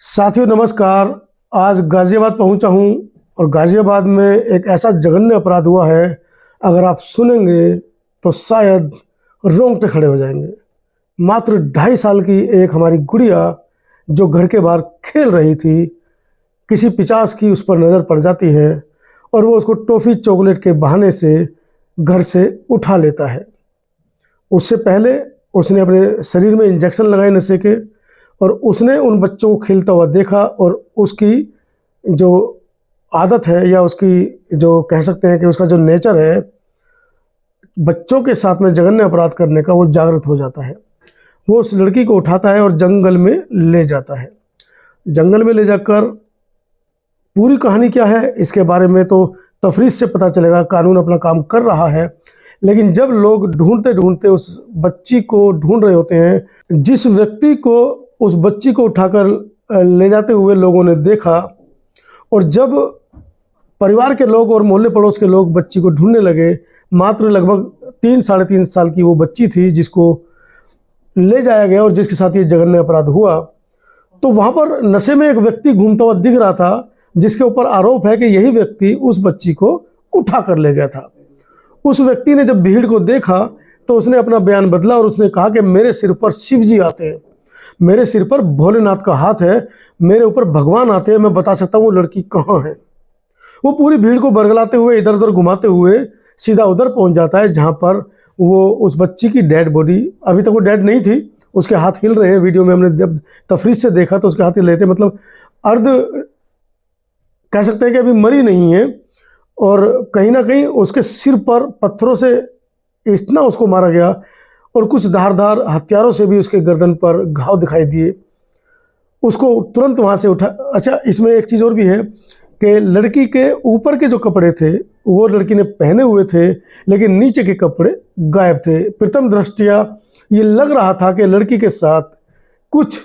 साथियों नमस्कार। आज गाज़ियाबाद पहुंचा हूं और गाज़ियाबाद में एक ऐसा जघन्य अपराध हुआ है, अगर आप सुनेंगे तो शायद रोंगटे खड़े हो जाएंगे। मात्र 2.5 साल की एक हमारी गुड़िया जो घर के बाहर खेल रही थी, किसी पिशाच की उस पर नज़र पड़ जाती है और वो उसको टॉफ़ी चॉकलेट के बहाने से घर से उठा लेता है। उससे पहले उसने अपने शरीर में इंजेक्शन लगाए नशे के और उसने उन बच्चों को खेलता हुआ देखा और उसकी जो आदत है या उसकी जो कह सकते हैं कि उसका जो नेचर है बच्चों के साथ में जघन्य अपराध करने का, वो जागृत हो जाता है। वो उस लड़की को उठाता है और जंगल में ले जाता है। जंगल में ले जाकर पूरी कहानी क्या है इसके बारे में तो तफरीश से पता चलेगा, कानून अपना काम कर रहा है। लेकिन जब लोग ढूंढते ढूंढते उस बच्ची को ढूंढ रहे होते हैं, जिस व्यक्ति को उस बच्ची को उठाकर ले जाते हुए लोगों ने देखा, और जब परिवार के लोग और मोहल्ले पड़ोस के लोग बच्ची को ढूंढने लगे, मात्र लगभग 3-3.5 साल की वो बच्ची थी जिसको ले जाया गया और जिसके साथ ये जघन्य अपराध हुआ। तो वहाँ पर नशे में एक व्यक्ति घूमता हुआ दिख रहा था, जिसके ऊपर आरोप है कि यही व्यक्ति उस बच्ची को उठा कर ले गया था। उस व्यक्ति ने जब भीड़ को देखा तो उसने अपना बयान बदला और उसने कहा कि मेरे सिर पर शिव जी आते हैं, मेरे सिर पर भोलेनाथ का हाथ है, मेरे ऊपर भगवान आते हैं, मैं बता सकता हूँ वो लड़की कहाँ है। वो पूरी भीड़ को बरगलाते हुए इधर उधर घुमाते हुए सीधा उधर पहुंच जाता है जहाँ पर वो उस बच्ची की डेड बॉडी, अभी तक वो डेड नहीं थी, उसके हाथ हिल रहे हैं। वीडियो में हमने जब तफरीश से देखा तो उसके हाथ हिल रहे थे, मतलब अर्ध कह सकते हैं कि अभी मरी नहीं है। और कहीं ना कहीं उसके सिर पर पत्थरों से इतना उसको मारा गया और कुछ धारदार हथियारों से भी उसके गर्दन पर घाव दिखाई दिए। उसको तुरंत वहाँ से उठा। अच्छा, इसमें एक चीज़ और भी है कि लड़की के ऊपर के जो कपड़े थे वो लड़की ने पहने हुए थे, लेकिन नीचे के कपड़े गायब थे। प्रथम दृष्टया ये लग रहा था कि लड़की के साथ कुछ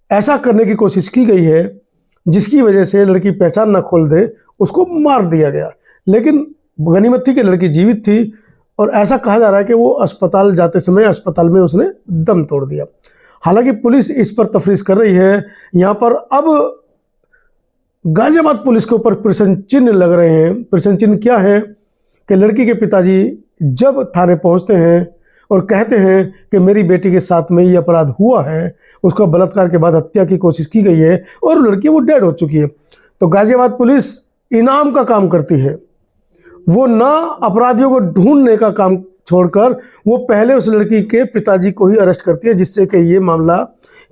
ऐसा करने की कोशिश की गई है जिसकी वजह से लड़की पहचान न खोल दे, उसको मार दिया गया। लेकिन गनीमत थी कि लड़की जीवित थी और ऐसा कहा जा रहा है कि वो अस्पताल जाते समय अस्पताल में उसने दम तोड़ दिया। हालांकि पुलिस इस पर तफरीश कर रही है। यहाँ पर अब गाजियाबाद पुलिस के ऊपर प्रश्न चिन्ह लग रहे हैं। प्रश्न चिन्ह क्या है कि लड़की के पिताजी जब थाने पहुँचते हैं और कहते हैं कि मेरी बेटी के साथ में ये अपराध हुआ है, उसका बलात्कार के बाद हत्या की कोशिश की गई है और लड़की वो डेड हो चुकी है, तो गाजियाबाद पुलिस इनाम का काम करती है। वो ना अपराधियों को ढूंढने का काम छोड़कर वो पहले उस लड़की के पिताजी को ही अरेस्ट करती है, जिससे कि ये मामला,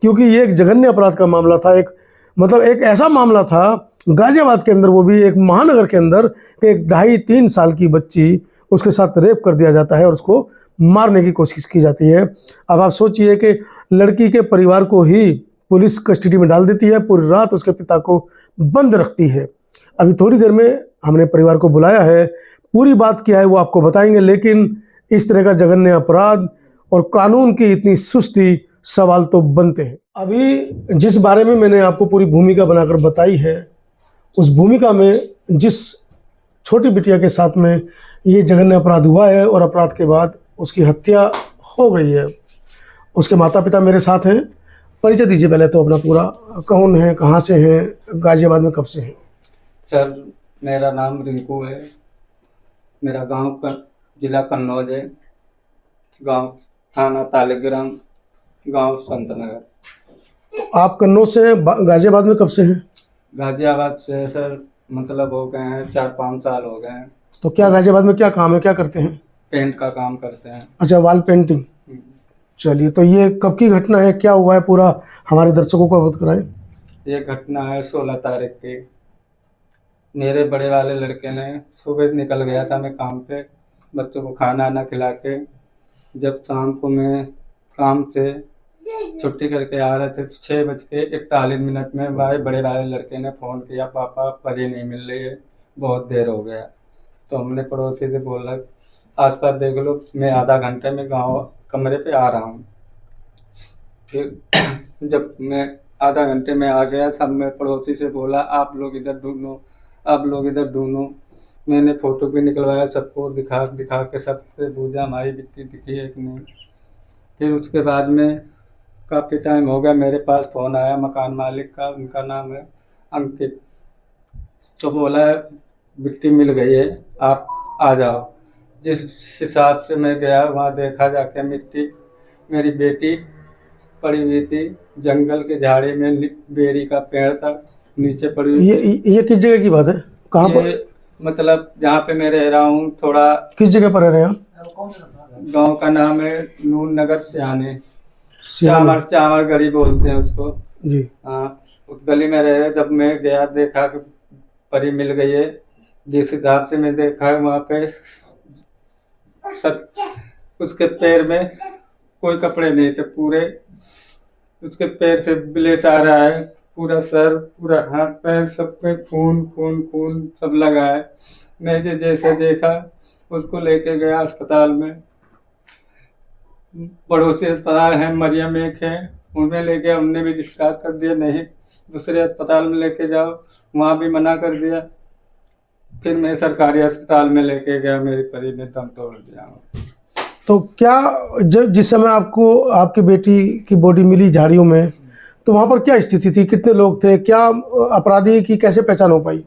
क्योंकि ये एक जघन्य अपराध का मामला था, एक ऐसा मामला था गाजियाबाद के अंदर, वो भी एक महानगर के अंदर, कि एक 2.5-3 साल की बच्ची, उसके साथ रेप कर दिया जाता है और उसको मारने की कोशिश की जाती है। अब आप सोचिए कि लड़की के परिवार को ही पुलिस कस्टडी में डाल देती है, पूरी रात उसके पिता को बंद रखती है। अभी थोड़ी देर में हमने परिवार को बुलाया है, पूरी बात क्या है वो आपको बताएंगे। लेकिन इस तरह का जघन्य अपराध और कानून की इतनी सुस्ती, सवाल तो बनते हैं। अभी जिस बारे में मैंने आपको पूरी भूमिका बनाकर बताई है, उस भूमिका में जिस छोटी बिटिया के साथ में ये जघन्य अपराध हुआ है और अपराध के बाद उसकी हत्या हो गई है, उसके माता पिता मेरे साथ हैं। परिचय दीजिए पहले तो अपना पूरा, कौन है, कहाँ से हैं, गाजियाबाद में कब से हैं? सर, मेरा नाम रिंकू है, मेरा गांव जिला कन्नौज है, गांव थाना तालिग्राम, गांव संतनगर। आप कन्नौज से हैं, गाजियाबाद में कब से हैं? गाजियाबाद से सर मतलब हो गए हैं 4-5 साल हो गए हैं। तो क्या गाजियाबाद में क्या काम है, क्या करते हैं? पेंट का काम करते हैं। अच्छा, वॉल पेंटिंग। चलिए, तो ये कब की घटना है, क्या हुआ है, पूरा हमारे दर्शकों को अवगत कराएं। ये घटना है 16 तारीख की। मेरे बड़े वाले लड़के ने सुबह निकल गया था मैं काम पे, बच्चों को खाना आना खिला के। जब शाम को मैं काम से छुट्टी करके आ रहे थे 6:41 में हमारे बड़े वाले लड़के ने फ़ोन किया, पापा परी नहीं मिल रही है, बहुत देर हो गया। तो हमने पड़ोसी से बोला आसपास देख लो, मैं आधा घंटे में गांव कमरे पे आ रहा हूँ। फिर जब मैं आधा घंटे में आ गया, सब मैं पड़ोसी से बोला आप लोग इधर ढूंढो, आप लोग इधर ढूंढो। मैंने फ़ोटो भी निकलवाया, सबको दिखा के सबसे पूछा हमारी बिट्टी दिखी है कि नहीं। फिर उसके बाद में काफ़ी टाइम हो गया, मेरे पास फ़ोन आया मकान मालिक का, उनका नाम है अंकित। तो बोला मिट्टी मिल गई है, आप आ जाओ। जिस हिसाब से मैं गया वहाँ देखा जाके मिट्टी, मेरी बेटी पड़ी हुई थी जंगल के झाड़ी में, बेरी का पेड़ था नीचे पड़ी हुई थी। ये किस जगह की बात है, कहाँ पर? ये मतलब जहाँ पे मैं रह रहा हूँ, थोड़ा किस जगह पर रह रहे हैं आप? गांव का नाम है नून नगर सियाने, सियाने। चामर गली बोलते हैं उसको। जी। हाँ, उस गली में रहे। जब मैं गया देखा कि परी मिल गई है, जिस हिसाब से मैं देखा वहाँ पे सर उसके पैर में कोई कपड़े नहीं थे, पूरे उसके पैर से ब्लेड आ रहा है, पूरा सर पूरा हाथ पैर सब पे खून खून खून सब लगा है। मैं जैसे देखा उसको लेके गया अस्पताल में, पड़ोसी अस्पताल है मरियम एक है, उनमें लेके हमने भी डिस्चार्ज कर दिया, नहीं दूसरे अस्पताल में लेके जाओ, वहाँ भी मना कर दिया। फिर मैं सरकारी अस्पताल में लेके गया, मेरी परी ने दम तोड़ दिया। तो क्या जब जिस समय आपको आपकी बेटी की बॉडी मिली झाड़ियों में, तो वहाँ पर क्या स्थिति थी, कितने लोग थे, क्या अपराधी की कैसे पहचान हो पाई?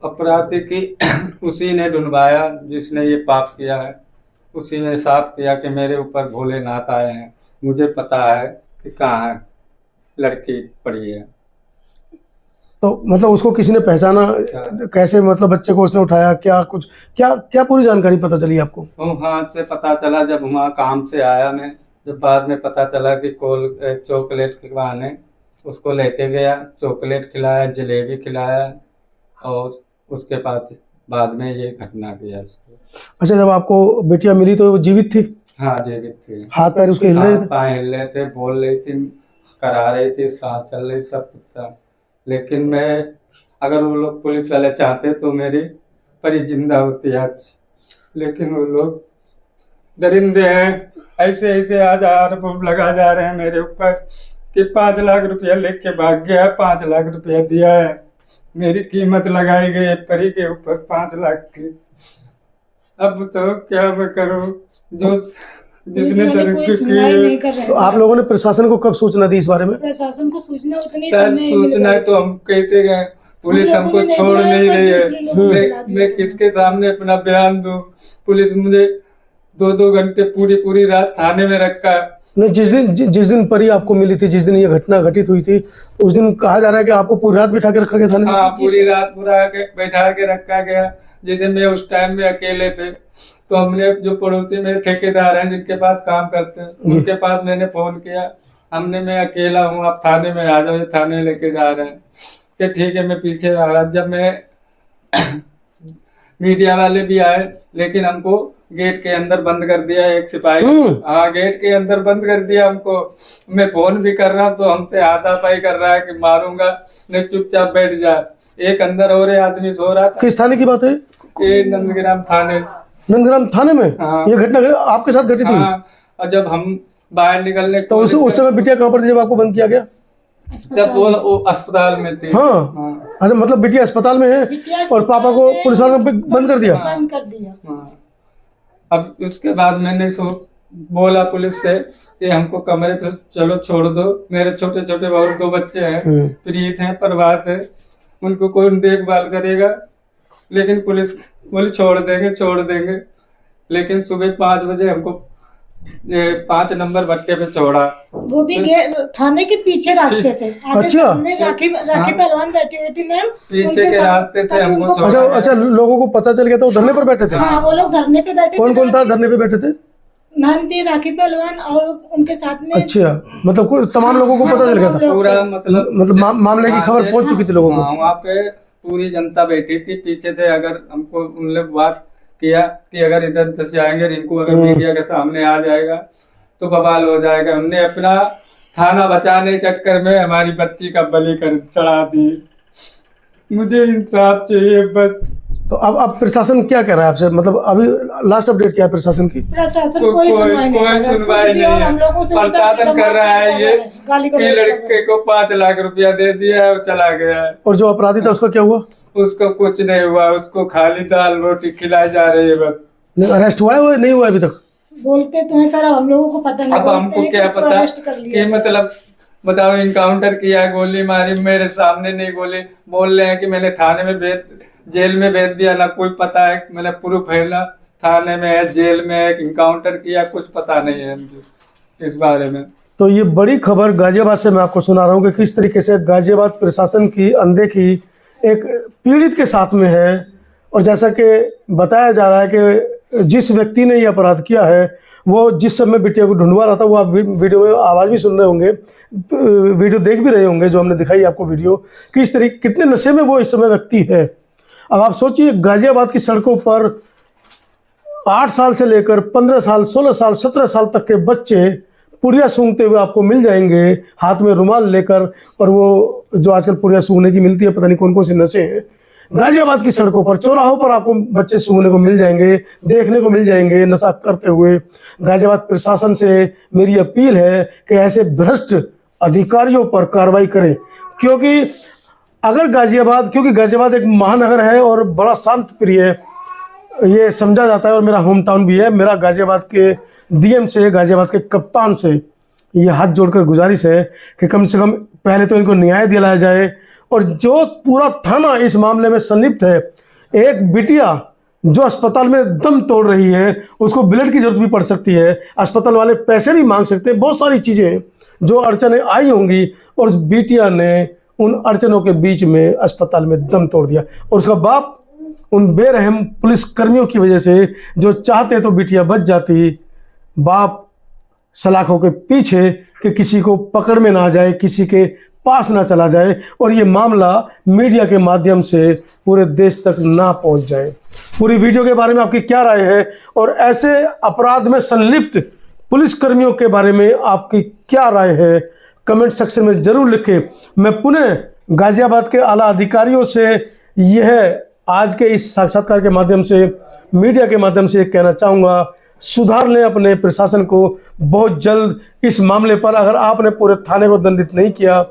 अपराधी की उसी ने ढूंढवाया जिसने ये पाप किया है, उसी ने साफ किया कि मेरे ऊपर भोलेनाथ आए हैं, मुझे पता है कि कहाँ है लड़की पड़ी है। तो मतलब उसको किसी ने पहचाना कैसे, मतलब बच्चे को उसने उठाया, क्या कुछ क्या क्या पूरी जानकारी पता चली आपको? तो हाथ से पता चला जब वहाँ काम से आया मैं, जब बाद में पता चला कि चॉकलेट के बहाने उसको लेके गया, चॉकलेट खिलाया, जलेबी खिलाया, और उसके बाद में ये घटना किया उसको। अच्छा, जब आपको बेटियां मिली तो वो जीवित थी? हाँ, जीवित थी। हाथ पैर उसके हिल रहे हाथ थे? पाँव हिल रहे थे, बोल रही थी, करा रही थी, सांस चल रही, सब कुछ था। लेकिन मैं, अगर वो लोग पुलिस वाले चाहते तो मेरी परी जिंदा होती आज, लेकिन वो लोग दरिंदे हैं, ऐसे ऐसे आज आरोप लगा जा रहे हैं मेरे ऊपर कि 5 लाख रुपया लेके भाग गया, 5 लाख रुपया दिया है, मेरी कीमत लगाई गई है परी के ऊपर 5 लाख की। अब तो क्या मैं करूं, जो जिसने तरक्की की। तो आप लोगों ने प्रशासन को कब सूचना दी इस बारे में? प्रशासन को सूचना उतनी सर सूचना है तो हम कैसे गए, पुलिस हमको छोड़ नहीं रही है। मैं किसके सामने अपना बयान दूं, पुलिस मुझे 2-2 घंटे पूरी रात थाने में रखा है। नहीं, जिस दिन परी आपको मिली थी, जिस दिन ये घटना घटित हुई थी, उस दिन कहा जा रहा है कि आपको पूरी रात बिठा के रखा गया थाने में? हाँ, पूरी रात बैठा के रखा गया। जैसे मैं उस टाइम में अकेले थे, तो हमने जो पड़ोसी मेरे ठेकेदार हैं जिनके पास काम करते हैं, उनके पास मैंने फोन किया, मैं अकेला हूँ, आप थाने में आ जाओ, थाने लेके जा रहे हैं कि ठीक है, मैं पीछे आ रहा। जब मैं मीडिया वाले भी आए, लेकिन हमको गेट के अंदर बंद कर दिया एक सिपाही। हाँ, गेट के अंदर बंद कर दिया हमको। मैं फोन भी कर रहा हूँ तो हमसे हाथापाई कर रहा है कि मारूंगा, नहीं चुपचाप बैठ जा। एक अंदर और आदमी सो रहा था। किस थाने की बात है? ये नंदग्राम थाने। नंदग्राम थाने में? हाँ। ये घटना आपके साथ घटी थी? हाँ, और जब हम बाहर निकलने तो उस समय बिटिया कहाँ पर थी जब आपको बंद किया गया? जब वो अस्पताल में थी। हाँ। अच्छा, मतलब बिटिया अस्पताल में है और पापा को पुलिस वालों ने बंद कर दिया? हाँ। अब उसके बाद मैंने बोला पुलिस से कि हमको कमरे पे चलो छोड़ दो, मेरे छोटे छोटे और 2 बच्चे हैं, प्रीत हैं, प्रभात है, उनको कौन देखभाल करेगा। लेकिन पुलिस बोली छोड़ देंगे। लेकिन सुबह 5 बजे हमको 5 नंबर भट्टे पे छोड़ा, वो भी थाने के पीछे रास्ते से। अच्छा, राखी पहलवान बैठी हुई थी मैम, पीछे के रास्ते से हमको छोड़ा। अच्छा, लोगों को पता चल गया था वो धरने पर बैठे थे? हाँ, वो लोग धरने पे बैठे। कौन था धरने पे बैठे थे? मैम थी, राखी पहलवान और उनके साथ में। अच्छा, मतलब तमाम लोगों को पता चल गया था पूरा, मतलब मामले की खबर पहुंच चुकी थी लोगों को? वहाँ पे पूरी जनता बैठी थी पीछे से। अगर हमको उनने बात किया कि अगर इधर से जाएंगे, रिंकू अगर मीडिया के सामने आ जाएगा तो बवाल हो जाएगा, हमने अपना थाना बचाने चक्कर में हमारी बच्ची का बलि कर चढ़ा दी। मुझे इंसाफ चाहिए बस। तो अब प्रशासन क्या कह रहा है आपसे, मतलब अभी लास्ट अपडेट क्या है प्रशासन की? प्रशासन कोई सुनवाई नहीं है। प्रशासन कर रहा है ये कि लड़के को 5 लाख रुपया दे दिया है और चला गया है। और जो अपराधी था उसका क्या हुआ? उसको कुछ नहीं हुआ, उसको खाली दाल रोटी खिलाई जा रही है बस। अरेस्ट हुआ है वो नहीं हुआ अभी तक? बोलते तो हैं सर, अब हम लोगों को पता नहीं। अब बोलते हमको हैं कि क्या उसको पता अरेस्ट कर लिया। कि मतलब बताओ, इनकाउंटर किया, गोली मारी, मेरे सामने नहीं गोली, बोल रहे हैं कि मैंने थाने में जेल में भेज दिया, ना कोई पता है, मतलब प्रूफ है ना, थाने में है, जेल में है, इनकाउंटर किया, कुछ पता नहीं है हमको इस बारे में। तो ये बड़ी खबर गाजियाबाद से मैं आपको सुना रहा हूँ कि किस तरीके से गाजियाबाद प्रशासन की अनदेखी एक पीड़ित के साथ में है। और जैसा कि बताया जा रहा है कि जिस व्यक्ति ने ये अपराध किया है वो जिस समय बिटिया को ढूंढवा रहा था, वो आप वीडियो में आवाज़ भी सुन रहे होंगे, वीडियो देख भी रहे होंगे जो हमने दिखाई आपको वीडियो, कि इस तरीके कितने नशे में वो इस समय व्यक्ति है। अब आप सोचिए, गाजियाबाद की सड़कों पर 8 साल से लेकर 15 साल, 16 साल, 17 साल तक के बच्चे पुड़िया सूंघते हुए आपको मिल जाएंगे, हाथ में रुमाल लेकर। और वो जो आजकल पुड़िया सूंघने की मिलती है, पता नहीं कौन कौन से नशे हैं, गाजियाबाद की सड़कों पर, चौराहों पर आपको बच्चे सूंघने को मिल जाएंगे, देखने को मिल जाएंगे नशा करते हुए। गाजियाबाद प्रशासन से मेरी अपील है कि ऐसे भ्रष्ट अधिकारियों पर कार्रवाई करें, क्योंकि गाजियाबाद एक महानगर है और बड़ा शांत प्रिय है, ये समझा जाता है, और मेरा होम टाउन भी है। मेरा गाजियाबाद के डीएम से, गाजियाबाद के कप्तान से ये हाथ जोड़कर गुजारिश है कि कम से कम पहले तो इनको न्याय दिलाया जाए, और जो पूरा थाना इस मामले में संलिप्त है, एक बिटिया जो अस्पताल में दम तोड़ रही है, उसको ब्लड की जरूरत भी पड़ सकती है, अस्पताल वाले पैसे भी मांग सकते हैं, बहुत सारी चीज़ें जो अड़चनें आई होंगी, और उस बिटिया ने उन अड़चनों के बीच में अस्पताल में दम तोड़ दिया। और उसका बाप उन बेरहम पुलिस कर्मियों की वजह से, जो चाहते तो बिटिया बच जाती, बाप सलाखों के पीछे कि किसी को पकड़ में ना जाए, किसी के पास ना चला जाए, और ये मामला मीडिया के माध्यम से पूरे देश तक ना पहुंच जाए। पूरी वीडियो के बारे में आपकी क्या राय है, और ऐसे अपराध में संलिप्त पुलिस कर्मियों के बारे में आपकी क्या राय है, कमेंट सेक्शन में जरूर लिखें। मैं पुनः गाजियाबाद के आला अधिकारियों से यह आज के इस साक्षात्कार के माध्यम से, मीडिया के माध्यम से कहना चाहूँगा, सुधार लें अपने प्रशासन को बहुत जल्द इस मामले पर। अगर आपने पूरे थाने को दंडित नहीं किया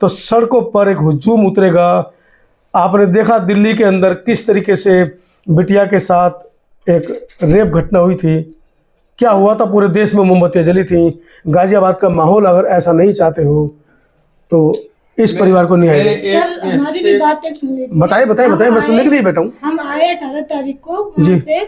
तो सड़कों पर एक हुजूम उतरेगा। आपने देखा दिल्ली के अंदर किस तरीके से बिटिया के साथ एक रेप घटना हुई थी, क्या हुआ था, पूरे देश में मोमबत्तियाँ जली थी। गाजियाबाद का माहौल अगर ऐसा नहीं चाहते हो तो इस परिवार को न्याय दें। सर हमारी भी बात एक सुन लीजिए। बताइए, मैं सुनने के लिए बैठा हूँ। हम आए 18 तारीख को वहाँ से,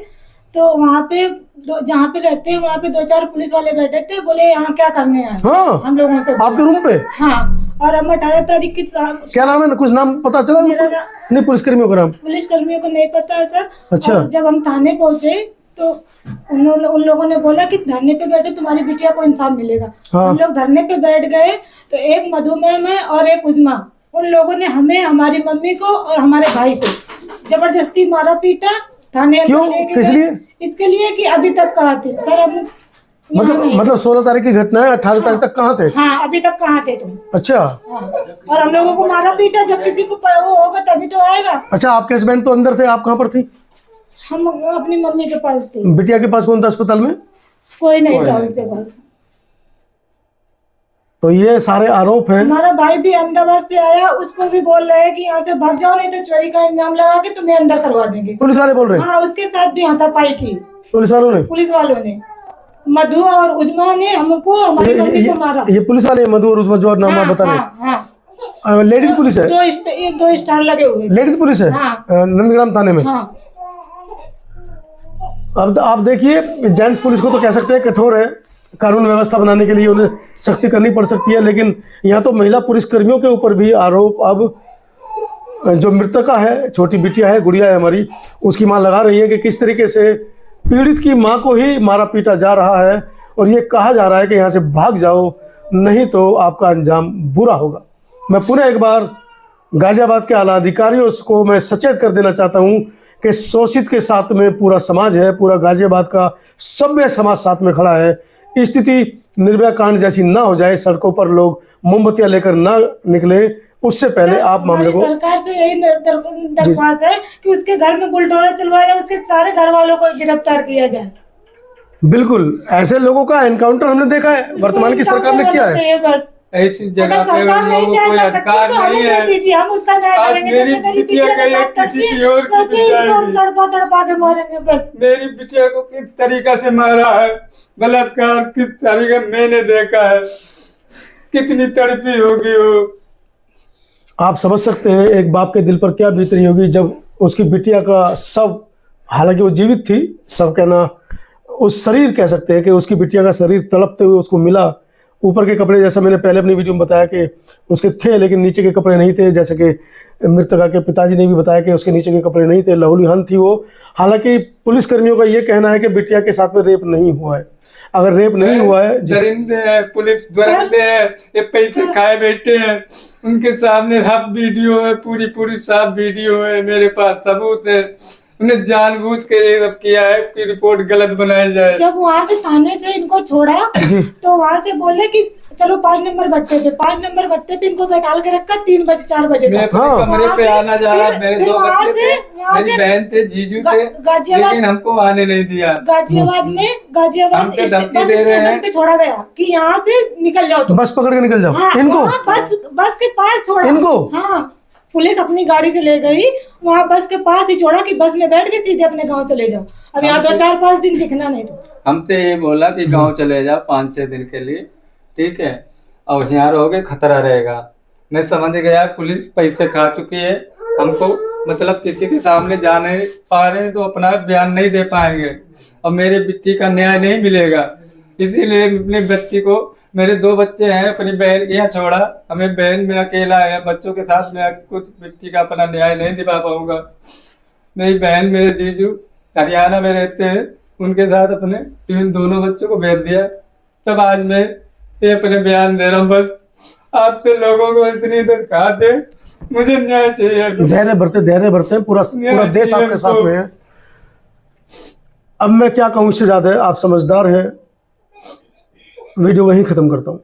तो वहाँ पे जहाँ पे रहते हैं वहाँ पे 2-4 पुलिस वाले बैठे थे, बोले यहाँ क्या करने आए। हाँ, हम लोगों से आपके रूम पे। हाँ, और हम 18 तारीख की क्या नाम है, कुछ नाम पता चला? नहीं, पुलिसकर्मियों का नाम पुलिसकर्मियों को नहीं पता है सर। अच्छा। और जब हम थाने पहुँचे तो उन लोगों ने बोला कि धरने पे बैठे, तुम्हारी बिटिया को इंसाफ मिलेगा। हाँ। हम लोग धरने पे बैठ गए तो एक मधुमेह में और एक उजमा, उन लोगों ने हमें, हमारी मम्मी को और हमारे भाई को जबरदस्ती मारा पीटा। थाने क्यों, किस लिए? इसके लिए कि अभी तक कहाँ थे सर। अब मतलब 16 तारीख की घटना है, 18 तारीख तक कहाँ थे? हाँ, अभी तक कहाँ थे तुम? अच्छा। हाँ। और हम लोगों को मारा पीटा। जब किसी को वो होगा तभी तो आएगा। अच्छा, आपके हस्बैंड तो अंदर थे, आप कहाँ पर थी? हम अपनी मम्मी के पास थे। बिटिया के पास कौन था अस्पताल में? कोई नहीं था उसके पास। तो ये सारे आरोप हैं। हमारा भाई भी अहमदाबाद से आया, उसको भी बोल रहे हैं कि यहाँ से भाग जाओ, नहीं तो चोरी का इल्जाम लगा के तुम्हें अंदर करवा देंगे। पुलिस वाले बोल रहे हैं? हाँ, उसके साथ भी हाथापाई की पुलिस वालों ने। पुलिस वालों ने। मधु और उजमा ने हमको, हमारी मम्मी को मारा। ये पुलिस वाले मधु और उजमा जो नाम आप बता रहे हैं, लेडीज पुलिस है? 2 स्टार लगे हुए। लेडीज पुलिस है नंदग्राम थाने में। हाँ। अब आप देखिए, जेंट्स पुलिस को तो कह सकते हैं कठोर है, कानून व्यवस्था बनाने के लिए उन्हें सख्ती करनी पड़ सकती है, लेकिन यहाँ तो महिला पुलिस कर्मियों के ऊपर भी आरोप। अब जो मृतका है, छोटी बिटिया है, गुड़िया है हमारी, उसकी माँ लगा रही है कि किस तरीके से पीड़ित की माँ को ही मारा पीटा जा रहा है, और ये कहा जा रहा है कि यहाँ से भाग जाओ, नहीं तो आपका अंजाम बुरा होगा। मैं पुनः एक बार गाजियाबाद के आला अधिकारियों को मैं सचेत कर देना चाहता हूँ कि शोषित के साथ में पूरा समाज है, पूरा गाजियाबाद का सभ्य समाज साथ में खड़ा है। स्थिति निर्भया कांड जैसी ना हो जाए, सड़कों पर लोग मोमबत्तियां लेकर ना निकले, उससे पहले आप मामले को। सरकार से यही दरख्वास्त है कि उसके घर में बुलडोजर चलवाया जाए, उसके सारे घर वालों को गिरफ्तार किया जाए। बिल्कुल, ऐसे लोगों का एनकाउंटर हमने देखा है, वर्तमान की सरकार ने किया है। बस ऐसी जगह अगर पे सरकार उन नहीं लोगों न्याय को कोई कर सकती अधिकार तो हमें नहीं दे है। दीजिए, हम उसका न्याय आज करेंगे। मेरी जैसे मेरी बिटिया बिटिया के गई है साथ किसी तस्वीर, की और की वैसे इसको हम जाएगी। तड़पा तड़पा के मारेंगे बस। मेरी बिटिया को किस तरीके से मारा है, बलात्कार किस तरीके मैंने देखा है, कितनी तड़पी होगी वो। आप समझ सकते हैं एक बाप के दिल पर क्या बीत रही होगी जब उसकी बिटिया का शव, हालांकि वो जीवित थी, शव कहना, उस शरीर कह सकते हैं कि उसकी बिटिया का शरीर तड़पते हुए उसको मिला। ऊपर के कपड़े, जैसा मैंने पहले अपनी वीडियो में बताया कि उसके थे, लेकिन नीचे के कपड़े नहीं थे। जैसे कि मृतका के पिताजी ने भी बताया कि उसके नीचे के कपड़े नहीं थे, लहूलुहान थी वो। हालांकि पुलिसकर्मियों का ये कहना है कि बिटिया के साथ में रेप नहीं हुआ है। अगर रेप नहीं हुआ है, दरिंदे हैं, पुलिस दरिंदे हैं, ये पैसे खाए बैठे हैं। उनके सामने सब वीडियो है, पूरी साफ वीडियो है, मेरे पास सबूत है। उन्हें जानबूझ के ये सब किया है कि रिपोर्ट गलत बनाई जाए। जब वहाँ से थाने से इनको छोड़ा तो वहाँ से बोले कि चलो 5 नंबर भट्टे पे, 5 नंबर भट्टे पे इनको बैठाल के रखा 3 बजे 4 बजे मैं तक। अपने कमरे वहाँ पे से आना जा रहा, मेरे फिर 2 वहाँ बच्चे से- थे, वहाँ मेरी से बहन थे, जीजू थे, गाजियाबाद- लेकिन हमको आने नहीं दिया। गाजियाबाद हमसे धमकी बस दे रहे हैं। स्टेशन पे छोड़ा गया कि यहाँ से निकल जाओ तुम। बस पकड़ के निकल जाओ। हाँ, इनको वहाँ बस के पास छोड़ा इनको? हाँ, पुलिस अपनी गाड़ी से ले गई, वहाँ बस के पास ही छोड़ा कि बस में बैठ के सीधे अपने गांव चले जाओ। अब यहाँ 2-4-5 दिन दिखना नहीं तो। हमसे ये बोला कि गांव चले जाओ 5-6 दिन के लिए, ठीक है, और यहाँ रहोगे खतरा रहेगा। मैं समझ गया पुलिस पैसे खा चुकी है, हमको मतलब किसी के सामने जा नहीं पा रहे हैं तो अपना बयान नहीं दे पाएंगे और मेरे बिट्टी का न्याय नहीं मिलेगा। इसीलिए अपनी बच्ची को, मेरे 2 बच्चे हैं, अपनी बहन के यहाँ छोड़ा। हमें बहन में अकेला है, बच्चों के साथ मैं कुछ बिट्टी का अपना न्याय नहीं दिला पाऊंगा। मेरी बहन, मेरे जीजू हरियाणा में रहते हैं, उनके साथ अपने दोनों बच्चों को भेज दिया। तब आज मैं ये अपने बयान दे रहा हूँ। बस आपसे लोगों को इतनी दरखास्त है, मुझे न्याय चाहिए। धैर्य बरते, पूरा देश आपके साथ में है। अब मैं क्या कहूँ इससे ज्यादा, आप समझदार हैं। वीडियो वहीं खत्म करता हूँ।